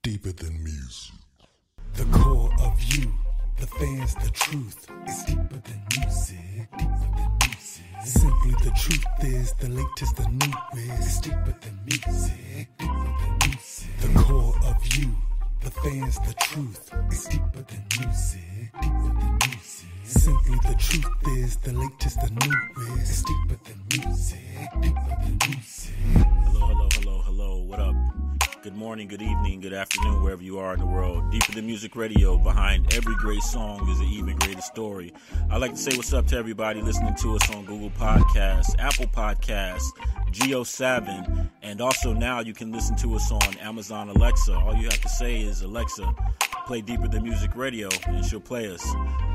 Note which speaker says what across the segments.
Speaker 1: deeper than music. The core of you, the fans, the truth is deeper than music, deeper than music. Simply the truth is the latest, the newest. It's deeper than music, deeper than music. The core of you, the fans, the truth is deeper than music, deeper than music. Simply the truth is the latest, the newest. It's deeper than music, deeper than music.
Speaker 2: Hello. What up? Good morning, good evening, good afternoon, wherever you are in the world. Deeper Than Music Radio. Behind every great song is an even greater story. I'd like to say what's up to everybody listening to us on Google Podcasts, Apple Podcasts, Geo7, and also now you can listen to us on Amazon Alexa. All you have to say is, Alexa, play Deeper Than Music Radio, and she'll play us.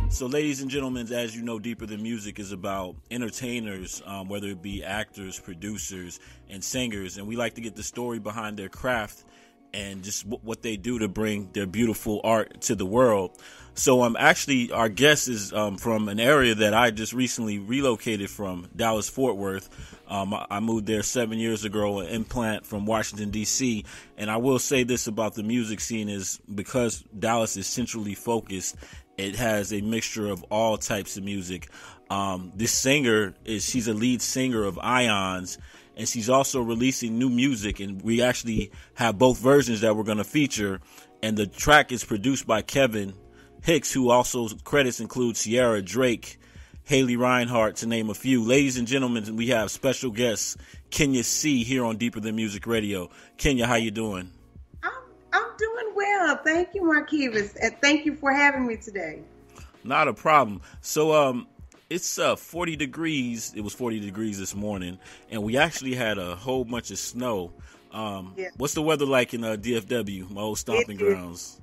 Speaker 2: So, ladies and gentlemen, as you know, Deeper Than Music is about entertainers, whether it be actors, producers, and singers. And we like to get the story behind their craft and just what they do to bring their beautiful art to the world. So, actually, our guest is from an area that I just recently relocated from, Dallas-Fort Worth. I moved there 7 years ago, an implant from Washington, D.C. And I will say this about the music scene is because Dallas is centrally focused, it has a mixture of all types of music. This singer she's a lead singer of Ahyonz, and she's also releasing new music. And we actually have both versions that we're going to feature. And the track is produced by Kevin Hicks, who also credits include Ciara, Drake, Haley Reinhart, to name a few. Ladies and gentlemen, we have special guest Kenyac here on Deeper Than Music Radio. Kenya, how you doing?
Speaker 3: I'm doing well. Thank you, Markivus. And thank you for having me today. Not
Speaker 2: a problem. So it's 40 degrees. It was 40 degrees this morning, and we actually had a whole bunch of snow. What's the weather like in DFW, my old stomping grounds?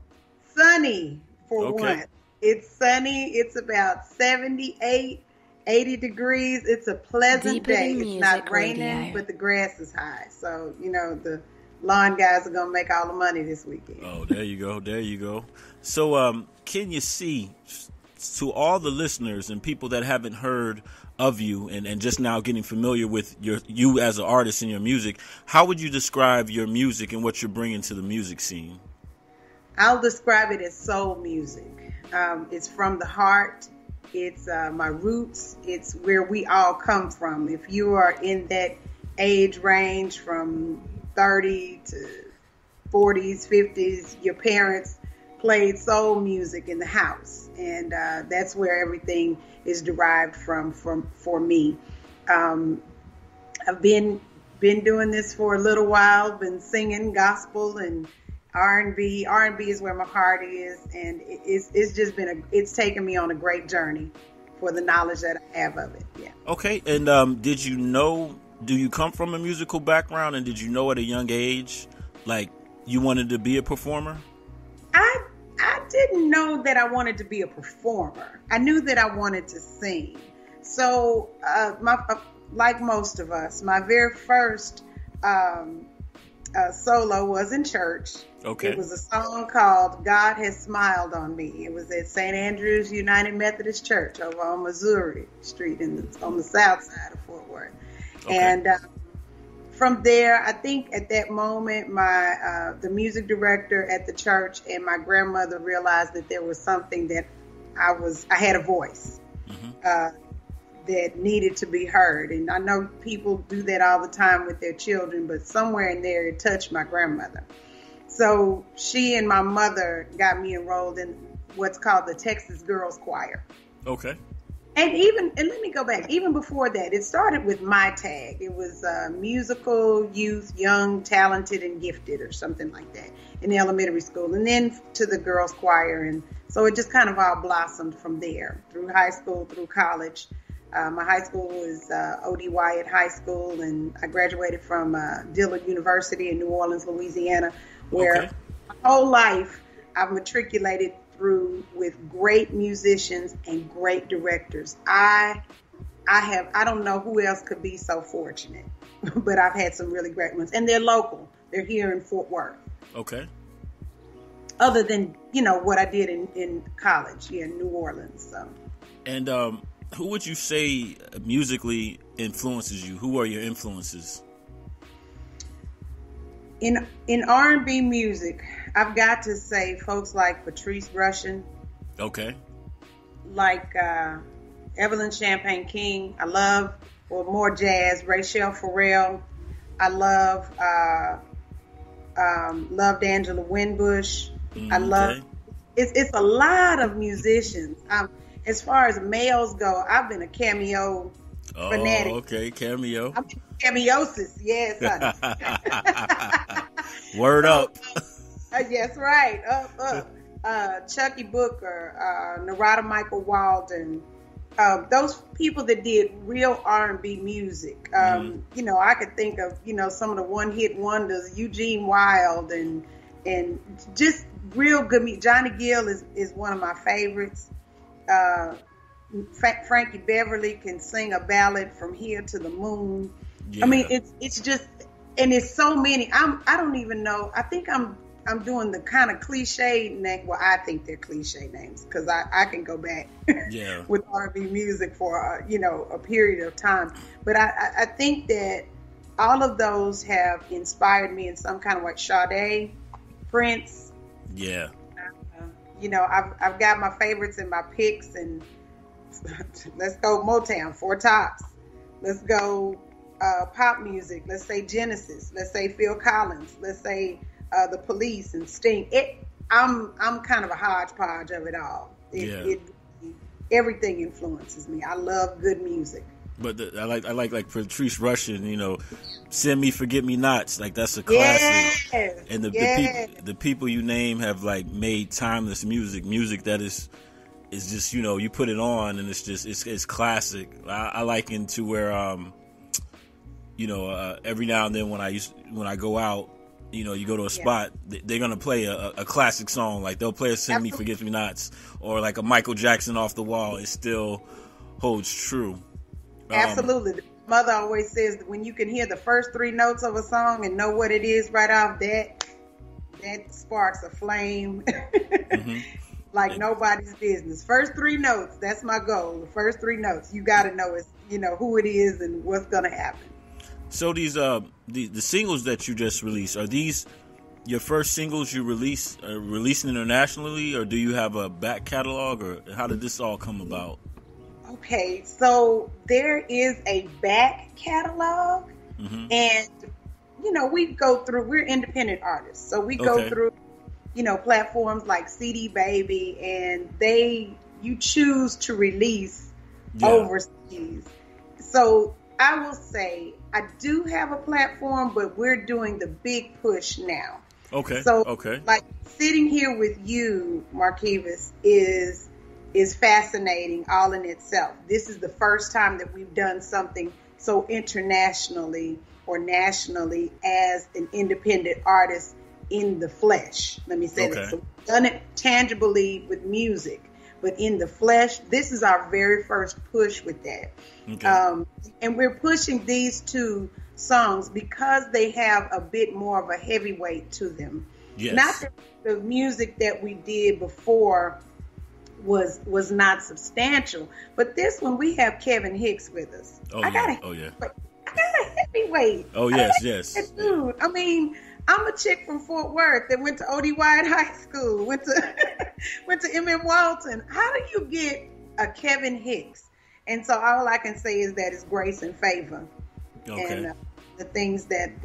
Speaker 3: Sunny for one. It's sunny. It's about 78, 80 degrees. It's a pleasant day. It's not raining, but the grass is high. So, the lawn guys are going to make all the money this weekend.
Speaker 2: Oh, there you go. So, Kenyac, to all the listeners and people that haven't heard of you and just now getting familiar with you as an artist and your music, how would you describe your music and what you're bringing to the music scene?
Speaker 3: I'll describe it as soul music. It's from the heart. It's my roots. It's where we all come from. If you are in that age range from 30 to 40s, 50s, your parents played soul music in the house. And that's where everything is derived from for me. I've been doing this for a little while, been singing gospel and R&B. R&B is where my heart is, and it's just been it's taken me on a great journey for the knowledge that I have of it. Yeah.
Speaker 2: Okay, and do you come from a musical background, and did you know at a young age, like, you wanted to be a performer?
Speaker 3: I didn't know that I wanted to be a performer. I knew that I wanted to sing. So, like most of us, my very first solo was in church.
Speaker 2: Okay.
Speaker 3: It was a song called "God Has Smiled on Me." It was at St. Andrew's United Methodist Church over on Missouri Street on the south side of Fort Worth.
Speaker 2: Okay.
Speaker 3: And from there, I think at that moment, the music director at the church and my grandmother realized that there was something that I had a voice that needed to be heard. And I know people do that all the time with their children, but somewhere in there it touched my grandmother. So she and my mother got me enrolled in what's called the Texas Girls Choir.
Speaker 2: Okay.
Speaker 3: And let me go back. Even before that, it started with my tag. It was musical youth, young, talented, and gifted, or something like that, in the elementary school, and then to the girls' choir. And so it just kind of all blossomed from there through high school, through college. My high school was O.D. Wyatt High School, and I graduated from Dillard University in New Orleans, Louisiana, where my whole life I've matriculated through with great musicians and great directors. I don't know who else could be so fortunate, but I've had some really great ones, and they're local. They're here in Fort Worth.
Speaker 2: Okay.
Speaker 3: Other than, what I did in college, in New Orleans. So.
Speaker 2: And who would you say musically influences you? Who are your influences?
Speaker 3: In R&B music, I've got to say folks like Patrice Rushen.
Speaker 2: Okay.
Speaker 3: Like Evelyn Champagne King. I love, or more jazz, Rachelle Farrell. I love loved Angela Winbush. I love it's a lot of musicians. As far as males go, I've been a cameo fanatic.
Speaker 2: Okay, cameo.
Speaker 3: I'm cameosis, yes, honey.
Speaker 2: Word up.
Speaker 3: Yes, right. Up. Chucky Booker, Narada Michael Walden, those people that did real R&B music. You know, I could think of, you know, some of the one-hit wonders, Eugene Wilde, and just real good music. Johnny Gill is one of my favorites. Frankie Beverly can sing a ballad from here to the moon. Yeah. I mean, it's just, and it's so many. I don't even know. I think I'm doing the kind of cliche name. Well, I think they're cliche names because I can go back with R&B music for you know, a period of time. But I think that all of those have inspired me in some kind of way. Sade, Prince.
Speaker 2: Yeah.
Speaker 3: You know, I've got my favorites and my picks, and let's go Motown, Four Tops. Let's go pop music. Let's say Genesis. Let's say Phil Collins. Let's say the Police and Sting. I'm kind of a hodgepodge of it all. Everything influences me. I love good music.
Speaker 2: But I like Patrice Rushen, you know, Send Me Forget Me Nots, like that's a classic.
Speaker 3: Yes,
Speaker 2: and the people you name have like made timeless music that is just, you know, you put it on and it's just it's classic. I like into where you know, every now and then when I go out, you know, you go to a spot, they're gonna play a classic song, like they'll play a Send Me Forget Me Nots or like a Michael Jackson Off the Wall. It still holds true.
Speaker 3: Absolutely. Mother always says that when you can hear the first three notes of a song and know what it is right off, that sparks a flame like nobody's business. First three notes, that's my goal. The first three notes, you got to know is, you know, who it is and what's going to happen.
Speaker 2: So these the singles that you just released, are these your first singles you releasing internationally, or do you have a back catalog, or how did this all come about?
Speaker 3: Okay, so there is a back catalog, and you know, we're independent artists, so we go through, you know, platforms like CD Baby, and you choose to release overseas. So I will say I do have a platform, but we're doing the big push now.
Speaker 2: Okay.
Speaker 3: So like sitting here with you, Markivus, is fascinating all in itself. This is the first time that we've done something so internationally or nationally as an independent artist in the flesh. Let me say that. So we've done it tangibly with music, but in the flesh, this is our very first push with that. Okay. And we're pushing these two songs because they have a bit more of a heavyweight to them. Yes. Not that the music that we did before was not substantial, but this one we have Kevin Hicks with us. I got a heavyweight.
Speaker 2: Oh yes.
Speaker 3: Dude, I mean, I'm a chick from Fort Worth that went to O.D. Wyatt High School, went to M.M. Walton. How do you get a Kevin Hicks? And so all I can say is that it's grace and favor, and the things that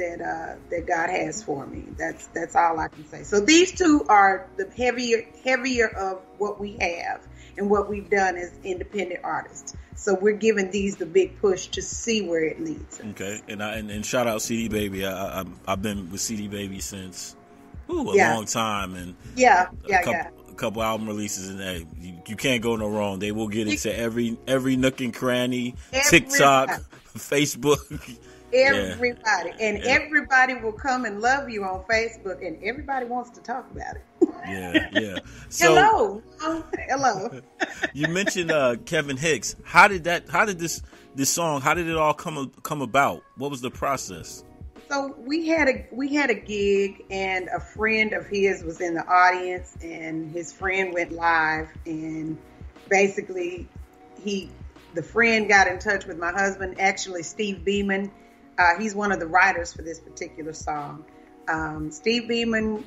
Speaker 3: God has for me. That's all I can say. So these two are the heavier of what we have and what we've done as independent artists. So we're giving these the big push to see where it leads us.
Speaker 2: Okay, and shout out CD Baby. I've been with CD Baby since a long time, and a couple album releases, and hey, you can't go no wrong. They will get into every nook and cranny, TikTok, Facebook.
Speaker 3: Everybody. Everybody will come and love you on Facebook, and everybody wants to talk about it.
Speaker 2: Yeah. So,
Speaker 3: hello.
Speaker 2: You mentioned Kevin Hicks. How did this song, how did it all come about? What was the process?
Speaker 3: So we had a gig, and a friend of his was in the audience, and his friend went live, and basically the friend got in touch with my husband, actually Steve Beeman. He's one of the writers for this particular song. Steve Beeman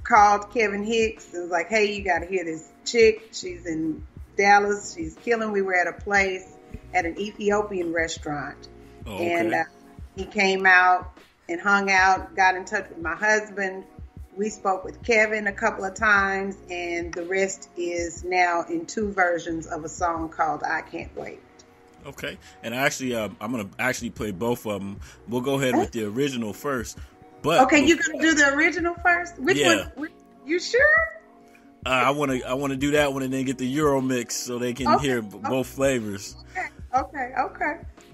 Speaker 3: called Kevin Hicks and was like, hey, you got to hear this chick. She's in Dallas. She's killing. We were at a place at an Ethiopian restaurant. Oh, okay. And he came out and hung out, got in touch with my husband. We spoke with Kevin a couple of times, and the rest is now in 2 versions of a song called I Can't Wait.
Speaker 2: Okay. And actually, I'm going to actually play both of them. We'll go ahead with the original first. But
Speaker 3: okay, you're going to do the original first? Which one? You sure?
Speaker 2: I want to do that one and then get the Euromix so they can hear both flavors.
Speaker 3: Okay.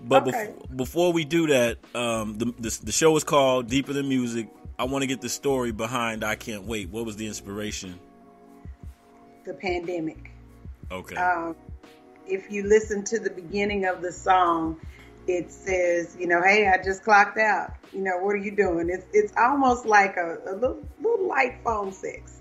Speaker 2: But before we do that, the show is called Deeper Than Music. I want to get the story behind I Can't Wait. What was the inspiration?
Speaker 3: The pandemic.
Speaker 2: Okay.
Speaker 3: If you listen to the beginning of the song, it says, hey, I just clocked out. What are you doing? It's almost like a little light phone sex.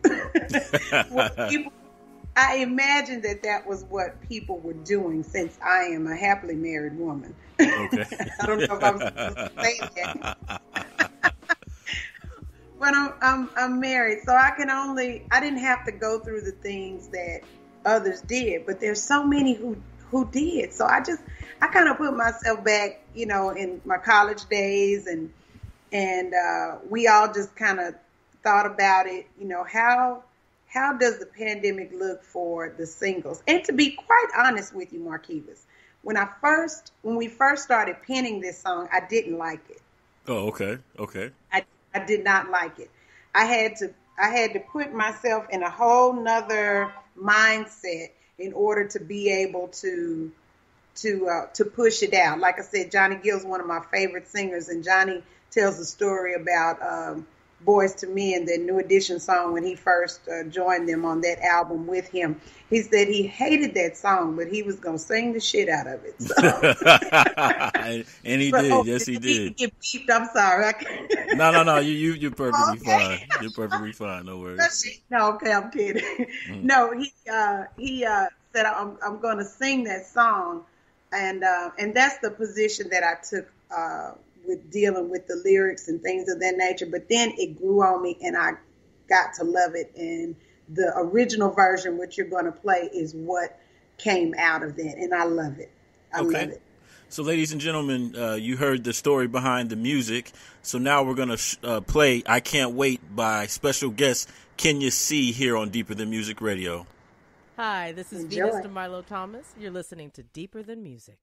Speaker 3: I imagine that was what people were doing since I am a happily married woman.
Speaker 2: Okay.
Speaker 3: I don't know if I'm supposed to say that. But I'm married, so I didn't have to go through the things that others did, but there's so many who did. So I kind of put myself back, in my college days, and we all just kind of thought about it, how does the pandemic look for the singles? And to be quite honest with you, Markivus, when we first started penning this song, I didn't like it.
Speaker 2: Oh, okay.
Speaker 3: I did not like it. I had to put myself in a whole nother mindset in order to be able to push it out. Like I said, Johnny Gill's one of my favorite singers, and Johnny tells a story about Boys to Men, the New Edition song, when he first joined them on that album with him. He said he hated that song, but he was going to sing the shit out of it. So.
Speaker 2: And he did. Yes, he did.
Speaker 3: Get beeped. I'm sorry.
Speaker 2: No. You're perfectly fine. You're perfectly fine. No worries.
Speaker 3: No, okay, I'm kidding. Mm. No, he said I'm going to sing that song, and that's the position that I took with dealing with the lyrics and things of that nature. But then it grew on me, and I got to love it. And the original version, which you're going to play, is what came out of that, and I love it. I love it.
Speaker 2: So, ladies and gentlemen, you heard the story behind the music. So now we're going to play I Can't Wait by special guest Kenya C here on Deeper Than Music Radio.
Speaker 4: Hi, this is Venus DeMilo Thomas. You're listening to Deeper Than Music.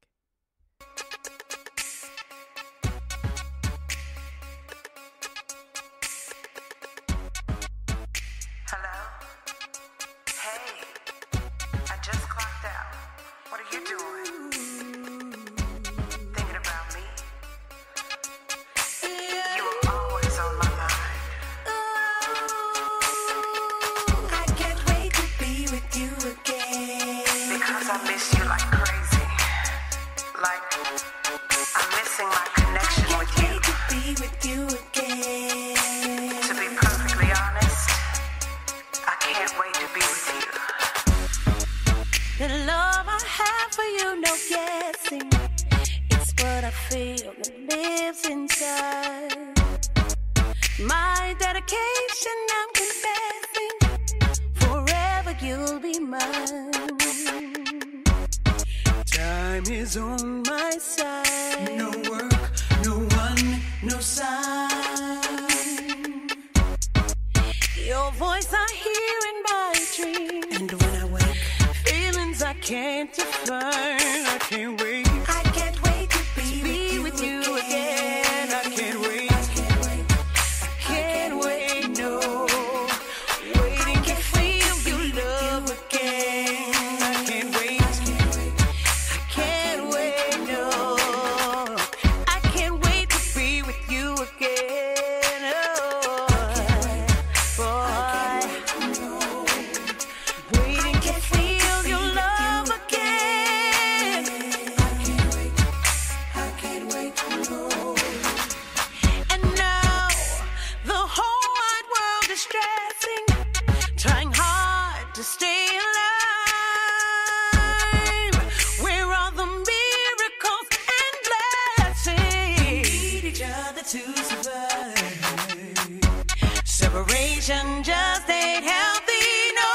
Speaker 5: Separation just ain't healthy, no.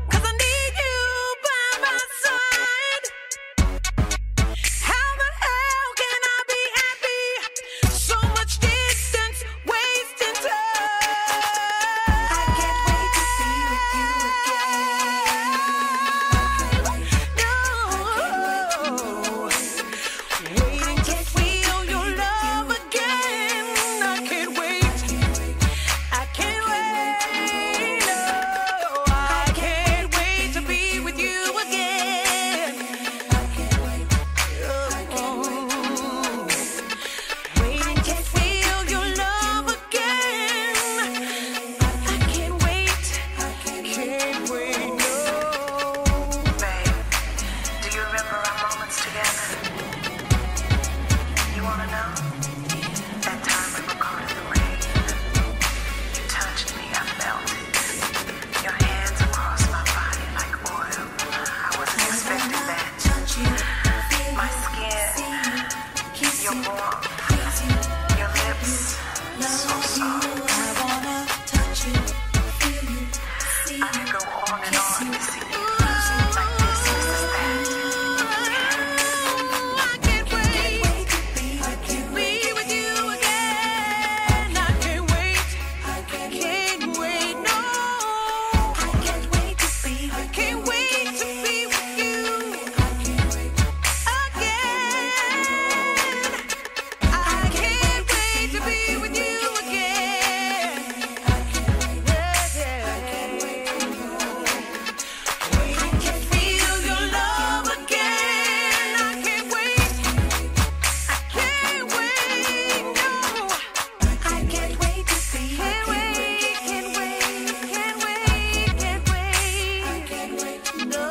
Speaker 5: 'Cause I need you by my side. How the hell can I be happy? So much distance, wasting time. I can't wait to be with you again. No, waiting to feel your love again. I can't wait. I can't wait. No, I can't wait to be with you again. Waiting to feel your love again. I can't wait. Can't wait. No.
Speaker 6: Babe, do you remember our moments together? You wanna know? That time we were caught in the rain. You touched me, I felt it. Your hands across my body like oil. I wasn't expecting that. My skin, your warmth, your lips, so soft.
Speaker 5: I wanna touch you, feel you, see
Speaker 6: I could go on and on missing you. Like this, that.
Speaker 5: I can't wait to be with you again. I can't wait. No. I can't wait to be with you again. I can't wait to be with you again. Waiting to feel your love again. I can't wait. No. I can't wait to be with you again. No.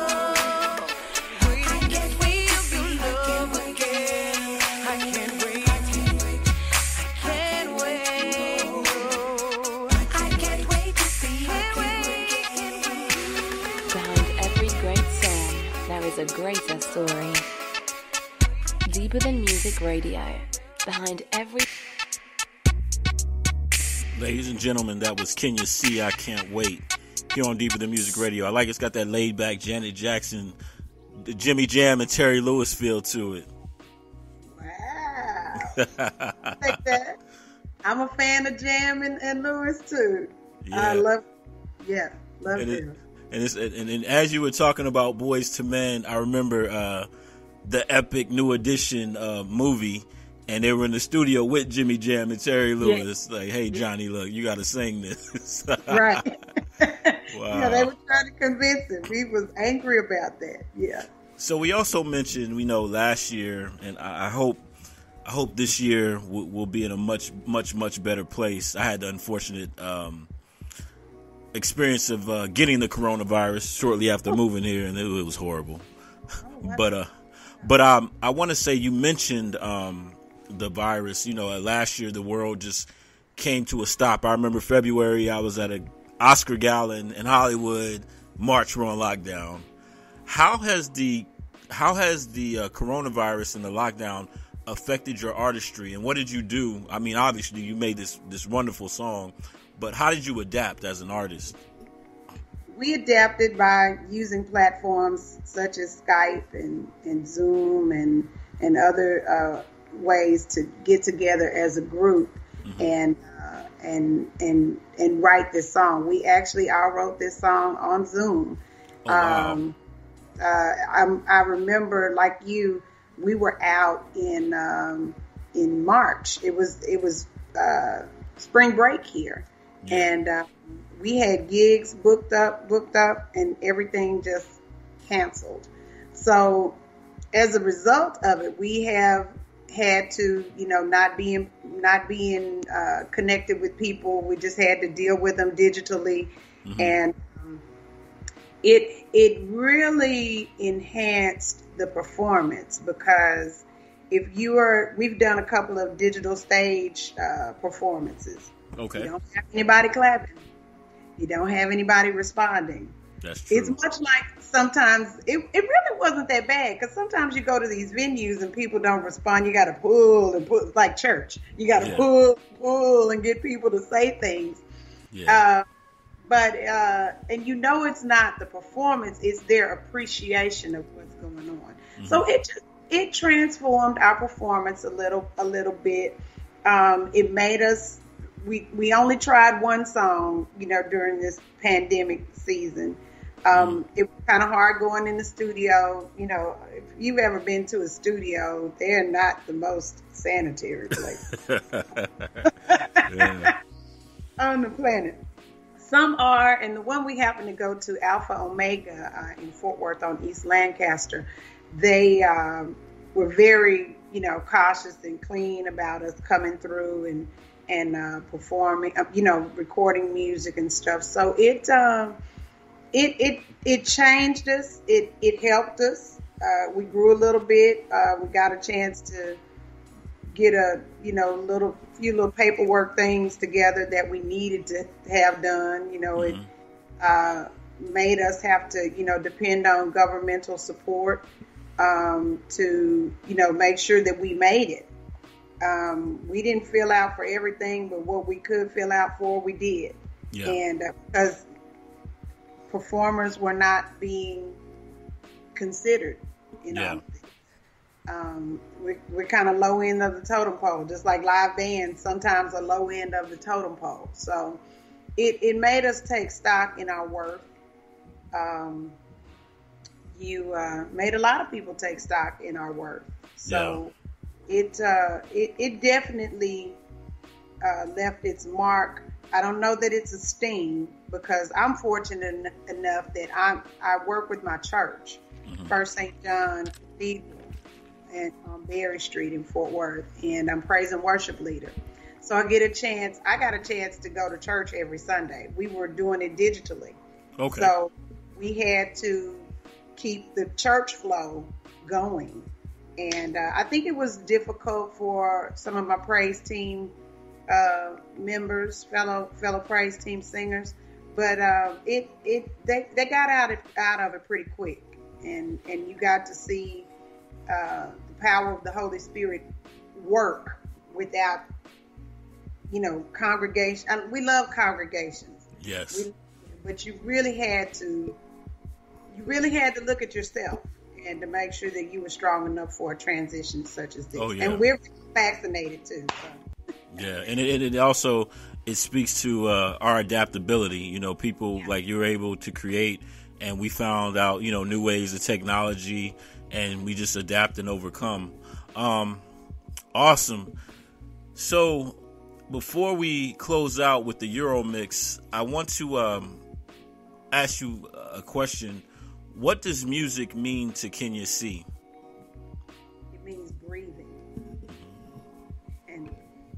Speaker 5: Waiting to feel your love again. I can't wait. No. I can't wait to be with you again.
Speaker 7: Behind every great song, there is a greater story. Deeper Than Music Radio. Behind every...
Speaker 2: Ladies and gentlemen, that was Kenya C. I Can't Wait. Here on Deeper Than Music Radio. I like it's got that laid back Janet Jackson, the Jimmy Jam and Terry Lewis feel to it.
Speaker 3: Wow. Like that. I'm a fan of Jam and Lewis too.
Speaker 2: Yeah.
Speaker 3: I love him.
Speaker 2: And as you were talking about Boys to Men, I remember the epic New Edition movie, and they were in the studio with Jimmy Jam and Terry Lewis. Like, hey Johnny, look, you got to sing this.
Speaker 3: Right.
Speaker 2: Wow.
Speaker 3: Yeah, they were trying to convince him. He was angry about that. Yeah.
Speaker 2: So we also mentioned, last year, and I hope this year will be in a much better place. I had the unfortunate experience of getting the coronavirus shortly after moving here, and it was horrible. But I want to say, you mentioned the virus. Last year the world just came to a stop. I remember February, I was at an Oscar gala in Hollywood. March, we're on lockdown. How has the coronavirus and the lockdown affected your artistry, and what did you do? I mean, obviously you made this wonderful song, but how did you adapt as an artist?
Speaker 3: We adapted by using platforms such as Skype and Zoom and other ways to get together as a group and write this song. We actually all wrote this song on Zoom.
Speaker 2: Oh, wow.
Speaker 3: I remember, like you, we were out in March. It was spring break here, and we had gigs booked up, and everything just canceled. So as a result of it, we have had to, not being connected with people. We just had to deal with them digitally, and it really enhanced the performance, because we've done a couple of digital stage performances.
Speaker 2: Okay.
Speaker 3: You don't have anybody clapping. You don't have anybody responding.
Speaker 2: That's true.
Speaker 3: It's much like sometimes it really wasn't that bad, because sometimes you go to these venues and people don't respond. You got to pull and pull, like church. You got to pull and get people to say things.
Speaker 2: Yeah.
Speaker 3: And it's not the performance; it's their appreciation of what's going on.
Speaker 2: Mm-hmm.
Speaker 3: So it transformed our performance a little bit. It made us. We only tried one song, during this pandemic season. It was kind of hard going in the studio. If you've ever been to a studio, they're not the most sanitary place on the planet. Some are, and the one we happen to go to, Alpha Omega in Fort Worth on East Lancaster, they were very, cautious and clean about us coming through and performing, recording music and stuff. So it changed us. It helped us. We grew a little bit. We got a chance to get a few little paperwork things together that we needed to have done. It made us have to depend on governmental support to make sure that we made it. We didn't fill out for everything, but what we could fill out for, we did.
Speaker 2: Yeah.
Speaker 3: And because performers were not being considered, we're kind of low end of the totem pole, just like live bands sometimes are low end of the totem pole. So it made us take stock in our worth. You made a lot of people take stock in our worth. So it definitely left its mark. I don't know that it's a sting, because I'm fortunate enough that I work with my church, First St. John Cathedral, and on Berry Street in Fort Worth, and I'm praise and worship leader. So I got a chance to go to church every Sunday. We were doing it digitally.
Speaker 2: Okay.
Speaker 3: So we had to keep the church flow going. And I think it was difficult for some of my praise team members, fellow praise team singers, but they got out of it pretty quick, and you got to see the power of the Holy Spirit work without congregation. We love congregations.
Speaker 2: Yes.
Speaker 3: But you really had to look at yourself and to make sure that you were strong enough for a transition such as this.
Speaker 2: Oh, yeah.
Speaker 3: And we're vaccinated too. So.
Speaker 2: Yeah, and it also speaks to our adaptability. People like you're able to create, and we found out new ways of technology, and we just adapt and overcome. Awesome. So before we close out with the Euromix, I want to ask you a question. What does music mean to Kenya C?
Speaker 3: It means breathing. And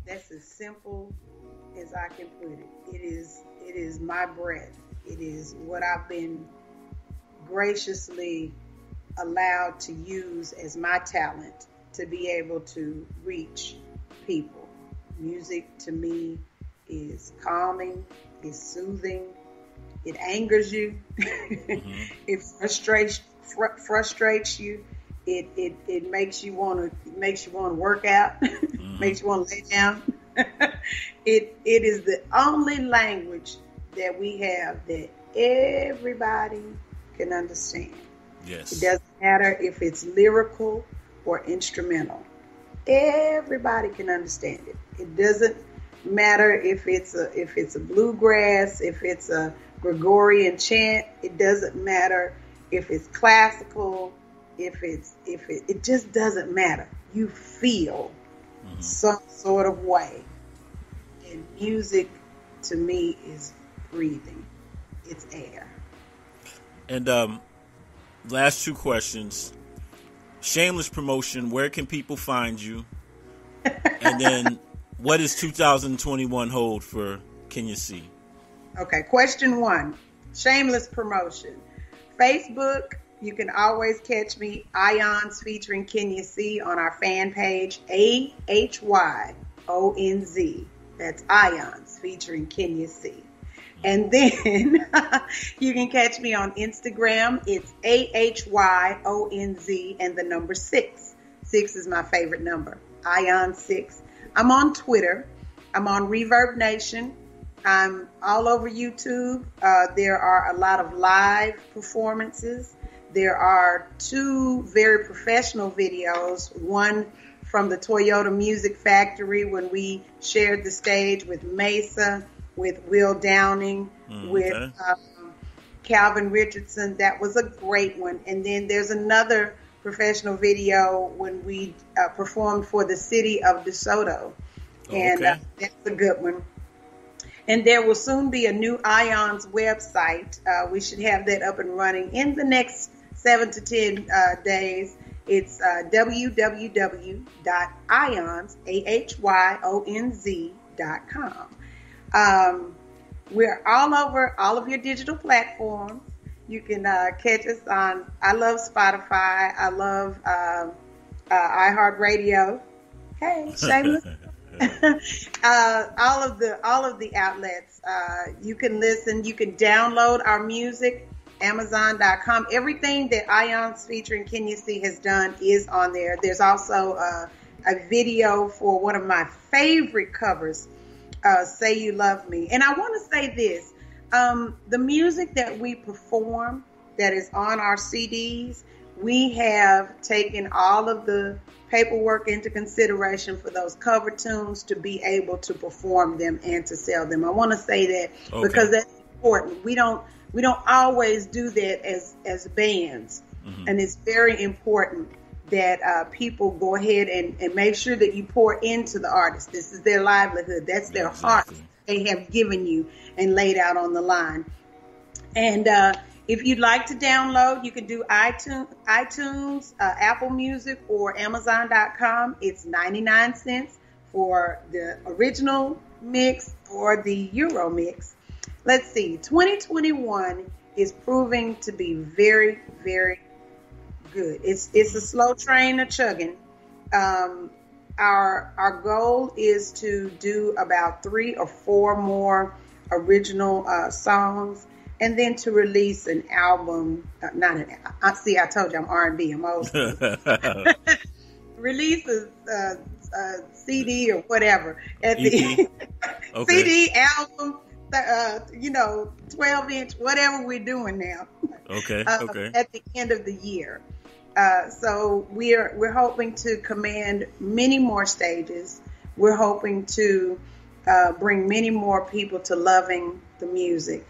Speaker 3: that's as simple as I can put it. It is my breath. It is what I've been graciously allowed to use as my talent to be able to reach people. Music to me is calming, is soothing. It angers you. It frustrates you. It makes you want to work out. Makes you want to lay down. It is the only language that we have that everybody can understand.
Speaker 2: Yes.
Speaker 3: It doesn't matter if it's lyrical or instrumental. Everybody can understand it. It doesn't matter if it's a bluegrass, if it's a Gregorian chant. It doesn't matter if it's classical, it just doesn't matter. You feel some sort of way. And music to me is breathing. It's air.
Speaker 2: And last two questions. Shameless promotion, where can people find you? And then what does 2021 hold for Kenya C?
Speaker 3: Okay, question 1. Shameless promotion. Facebook, you can always catch me, Ahyonz featuring Kenya C on our fan page, Ahyonz. That's Ahyonz featuring Kenya C. And then you can catch me on Instagram. It's AHYONZ and the number 6. 6 is my favorite number. Ahyonz 6. I'm on Twitter. I'm on Reverb Nation. I'm all over YouTube. There are a lot of live performances. There are 2 very professional videos. One from the Toyota Music Factory when we shared the stage with Mesa, with Will Downing, with Calvin Richardson. That was a great one. And then there's another professional video when we performed for the city of DeSoto. And that's a good one. And there will soon be a new Ahyonz website. We should have that up and running in the next 7 to 10 days. It's www.ahyonz.com. We're all over all of your digital platforms. You can catch us on, I love Spotify. I love iHeartRadio. Hey, shameless. All of the outlets. You can listen. You can download our music. Amazon.com. Everything that Ahyonz featuring Kenyac has done is on there. There's also a video for one of my favorite covers, Say You Love Me. And I want to say this. The music that we perform that is on our CDs, we have taken all of the paperwork into consideration for those cover tunes to be able to perform them and to sell them. I want to say that because that's important. We don't always do that as bands. And it's very important that people go ahead and make sure that you pour into the artist. This is their livelihood. That's their heart they have given you and laid out on the line. And if you'd like to download, you can do iTunes, Apple Music, or Amazon.com. It's 99 cents for the original mix or the Euromix. Let's see, 2021 is proving to be very, very good. It's a slow train a chugging. Our goal is to do about 3 or 4 more original songs, and then to release an album. I told you I'm R&B. I'm old school. Release a CD or whatever at the CD album. 12-inch, whatever we're doing now. At the end of the year. So we're hoping to command many more stages. We're hoping to bring many more people to loving the music.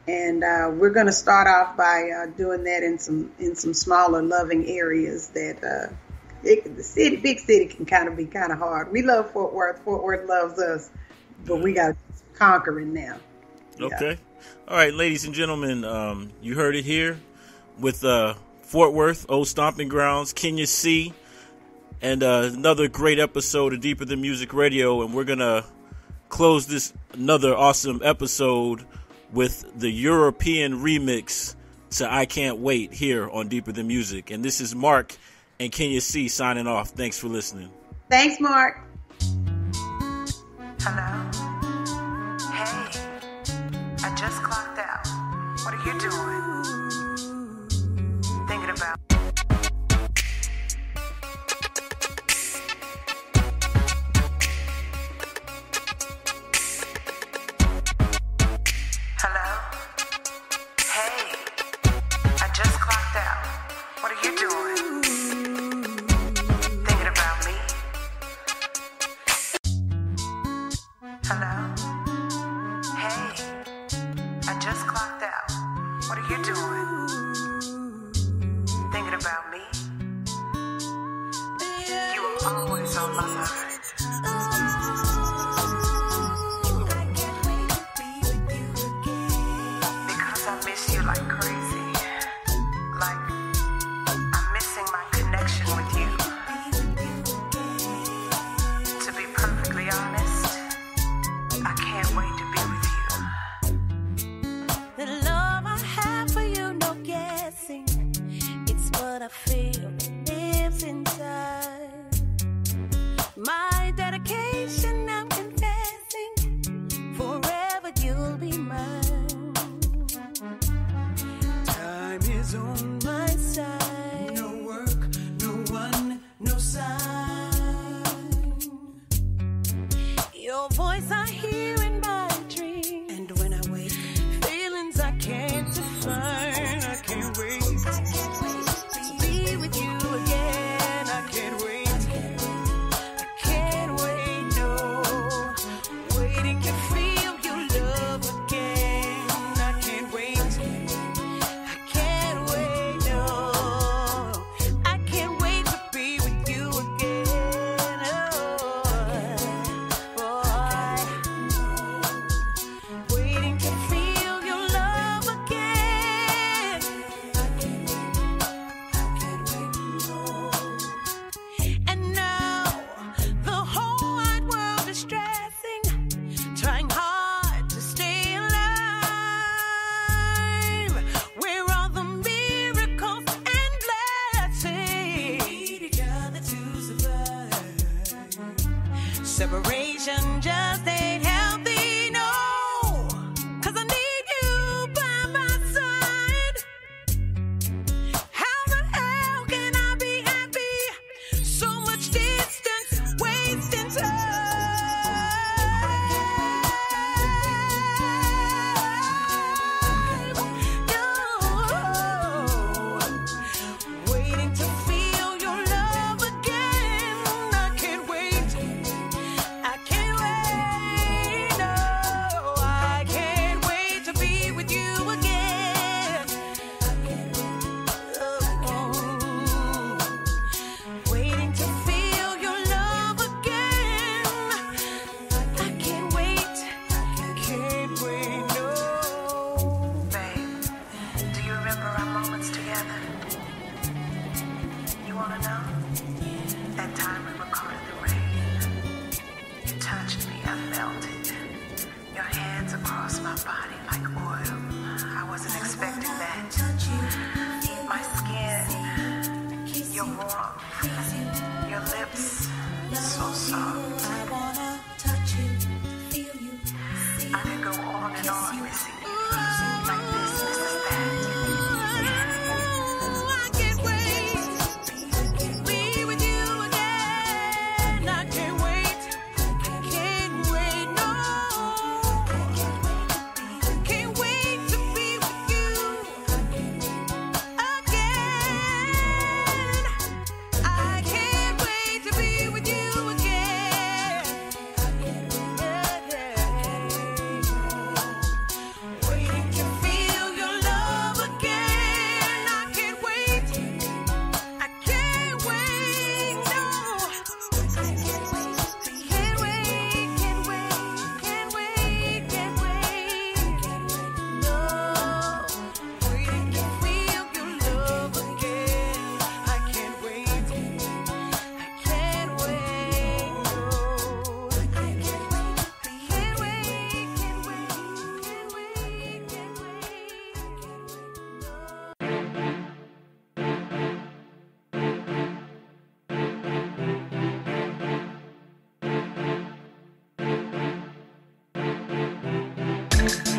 Speaker 3: And we're going to start off by doing that in some smaller loving areas that the big city can kind of be kind of hard. We love Fort Worth. Fort Worth loves us, but we got to conquer it now.
Speaker 2: Okay. All right, ladies and gentlemen, you heard it here with Fort Worth, Old Stomping Grounds, Kenyac, and another great episode of Deeper Than Music Radio. And we're going to close this another awesome episode with the European remix to I Can't Wait here on Deeper Than Music. And this is Mark and Kenyac signing off. Thanks for listening.
Speaker 3: Thanks, Mark.
Speaker 6: Hello? Hey, I just clocked out. What are you doing? Thinking about... Hello? Hey, I just clocked out. What are you doing? Thinking about me? Hello? Hey, I just clocked out. What are you doing? Thinking about me? You are always on my mind. Because I miss you like crazy. Like, I'm missing my connection with you. To be perfectly honest, I can't wait to be with you.
Speaker 5: The love I have for you, no guessing. It's what I feel lives inside. My Separation just ain't healthy, no. 'Cause I need you by my side. How the hell can I be happy? So much distance, wasting time. Waiting to feel your love again. I can't wait. I can't wait. No, I can't wait to be with you again. Waiting to feel your love again. I can't wait. Can't wait. No.
Speaker 6: Babe, do you remember our moments together? You wanna know? That time we were caught in the rain. You touched me, I melted. Your hands across my body like oil. I wasn't expecting that. My skin, your warmth, your lips, so soft.
Speaker 5: I wanna touch you, feel you.
Speaker 6: I could go on and on missing you. Like this misses that.
Speaker 5: I can't wait. Be with you again. I can't wait. Can't wait. No. Can't wait to be with you again. I can't wait to be with you again. Waiting to feel your love again. I can't wait. I can't wait. No. Can't wait. Can't wait. Can't wait. Can't wait. No. Waiting to feel your love again. I can't wait. I can't wait. No. I can't wait. Can't wait. Can't wait. Can't wait.